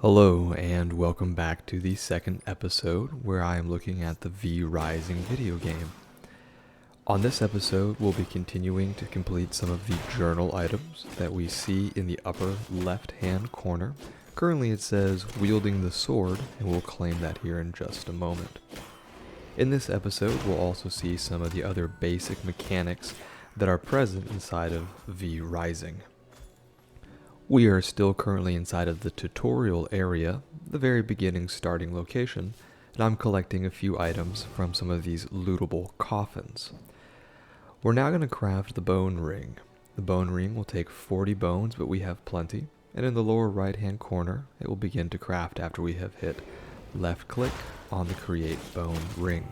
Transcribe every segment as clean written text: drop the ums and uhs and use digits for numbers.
Hello and welcome back to the second episode where I am looking at the V Rising video game. On this episode, we'll be continuing to complete some of the journal items that we see in the upper left-hand corner. Currently it says wielding the sword, and we'll claim that here in just a moment. In this episode, we'll also see some of the other basic mechanics that are present inside of V Rising. We are still currently inside of the tutorial area, the very beginning starting location, and I'm collecting a few items from some of these lootable coffins. We're now going to craft the bone ring. The bone ring will take 40 bones, but we have plenty, and in the lower right hand corner, it will begin to craft after we have hit left click on the create bone ring.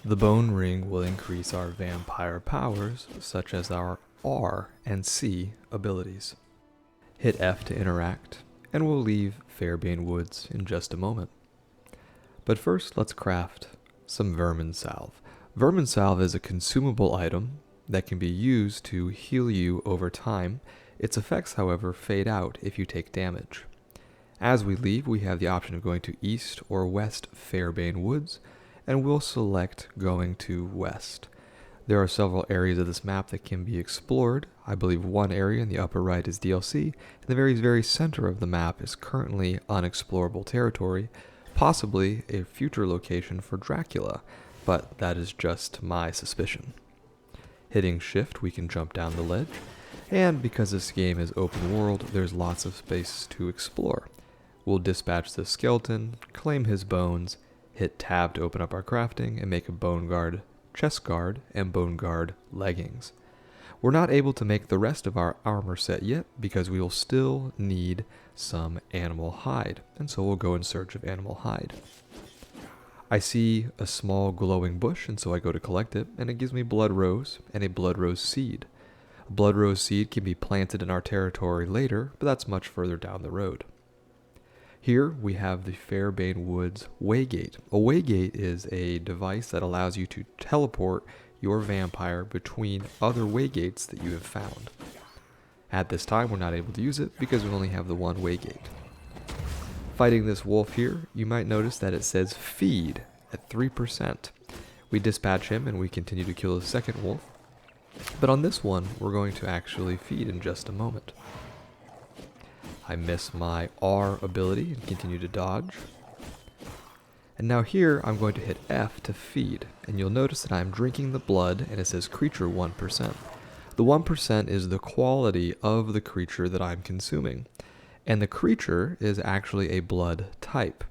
The bone ring will increase our vampire powers, such as our R and C abilities. Hit F to interact, and we'll leave Fairbane Woods in just a moment. But first, let's craft some Vermin Salve. Vermin Salve is a consumable item that can be used to heal you over time. Its effects, however, fade out if you take damage. As we leave, we have the option of going to East or West Fairbane Woods, and we'll select going to West. There are several areas of this map that can be explored. I believe one area in the upper right is DLC, and the very center of the map is currently unexplorable territory, possibly a future location for Dracula, but that is just my suspicion. Hitting shift, we can jump down the ledge, and because this game is open world, there's lots of space to explore. We'll dispatch the skeleton, claim his bones, hit tab to open up our crafting, and make a bone guard, chest guard, and bone guard leggings. We're not able to make the rest of our armor set yet because we will still need some animal hide, and so we'll go in search of animal hide. I see a small glowing bush, and so I go to collect it, and it gives me blood rose and a blood rose seed. A blood rose seed can be planted in our territory later, but that's much further down the road. Here we have the Fairbane Woods Waygate. A waygate is a device that allows you to teleport your vampire between other waygates that you have found. At this time, we're not able to use it because we only have the one waygate. Fighting this wolf here, you might notice that it says feed at 3%. We dispatch him and we continue to kill the second wolf, but on this one, we're going to actually feed in just a moment. I miss my R ability and continue to dodge. And now here, I'm going to hit F to feed, and you'll notice that I'm drinking the blood, and it says creature 1%. The 1% is the quality of the creature that I'm consuming, and the creature is actually a blood type.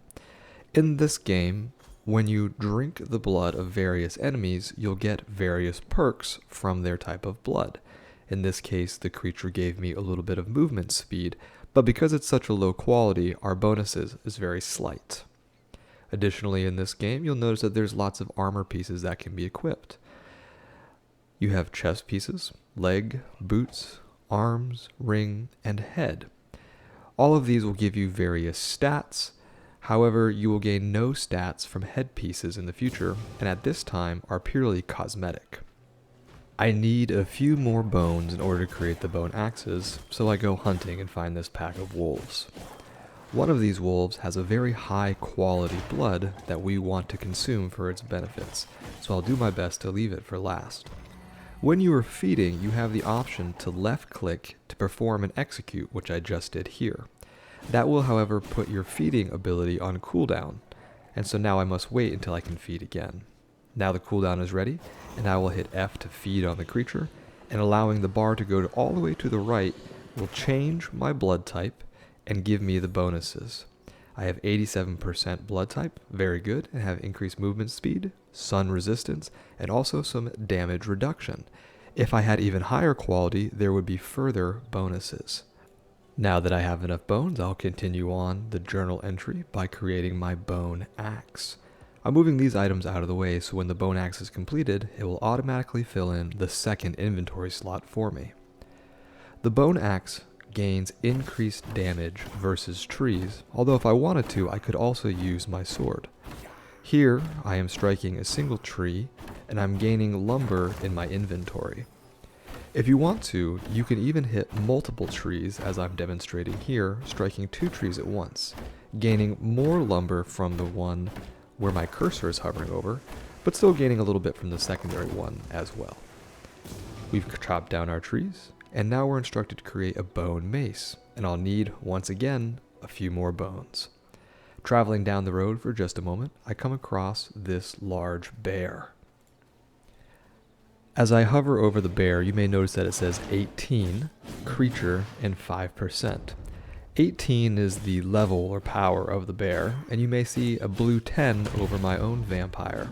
In this game, when you drink the blood of various enemies, you'll get various perks from their type of blood. In this case, the creature gave me a little bit of movement speed, but because it's such a low quality, our bonuses is very slight. Additionally, in this game, you'll notice that there's lots of armor pieces that can be equipped. You have chest pieces, leg, boots, arms, ring, and head. All of these will give you various stats. However, you will gain no stats from head pieces in the future, and at this time are purely cosmetic. I need a few more bones in order to create the bone axes, so I go hunting and find this pack of wolves. One of these wolves has a very high quality blood that we want to consume for its benefits, so I'll do my best to leave it for last. When you are feeding, you have the option to left click to perform and execute, which I just did here. That will, however, put your feeding ability on cooldown, and so now I must wait until I can feed again. Now the cooldown is ready, and I will hit F to feed on the creature, and allowing the bar to go all the way to the right will change my blood type and give me the bonuses. I have 87% blood type, very good, and have increased movement speed, sun resistance, and also some damage reduction. If I had even higher quality, there would be further bonuses. Now that I have enough bones, I'll continue on the journal entry by creating my bone axe. I'm moving these items out of the way so when the bone axe is completed, it will automatically fill in the second inventory slot for me. The bone axe gains increased damage versus trees, although if I wanted to, I could also use my sword. Here, I am striking a single tree, and I'm gaining lumber in my inventory. If you want to, you can even hit multiple trees as I'm demonstrating here, striking 2 trees at once, gaining more lumber from the one where my cursor is hovering over, but still gaining a little bit from the secondary one as well. We've chopped down our trees, and now we're instructed to create a bone mace, and I'll need, once again, a few more bones. Traveling down the road for just a moment, I come across this large bear. As I hover over the bear, you may notice that it says 18, creature, and 5%. 18 is the level or power of the bear, and you may see a blue 10 over my own vampire.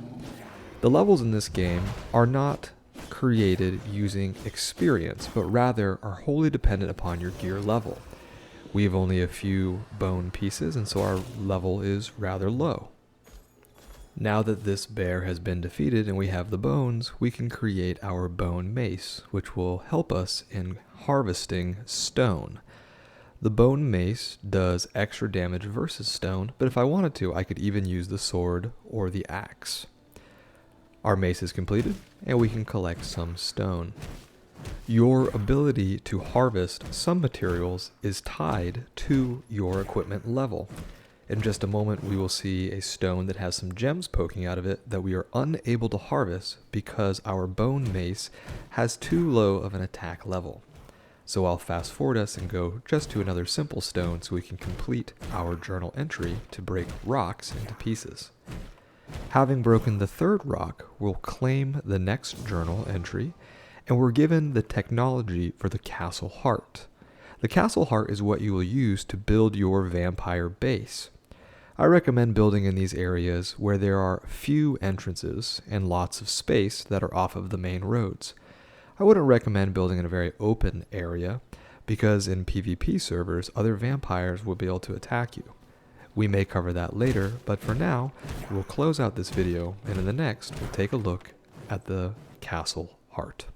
The levels in this game are not created using experience, but rather are wholly dependent upon your gear level. We have only a few bone pieces, and so our level is rather low. Now that this bear has been defeated and we have the bones, we can create our bone mace, which will help us in harvesting stone. The bone mace does extra damage versus stone, but if I wanted to, I could even use the sword or the axe. Our mace is completed, and we can collect some stone. Your ability to harvest some materials is tied to your equipment level. In just a moment, we will see a stone that has some gems poking out of it that we are unable to harvest because our bone mace has too low of an attack level. So I'll fast forward us and go just to another simple stone so we can complete our journal entry to break rocks into pieces. Having broken the 3rd rock, we'll claim the next journal entry, and we're given the technology for the castle heart. The castle heart is what you will use to build your vampire base. I recommend building in these areas where there are few entrances and lots of space that are off of the main roads. I wouldn't recommend building in a very open area because in PvP servers, other vampires will be able to attack you. We may cover that later, but for now, we'll close out this video, and in the next, we'll take a look at the castle heart.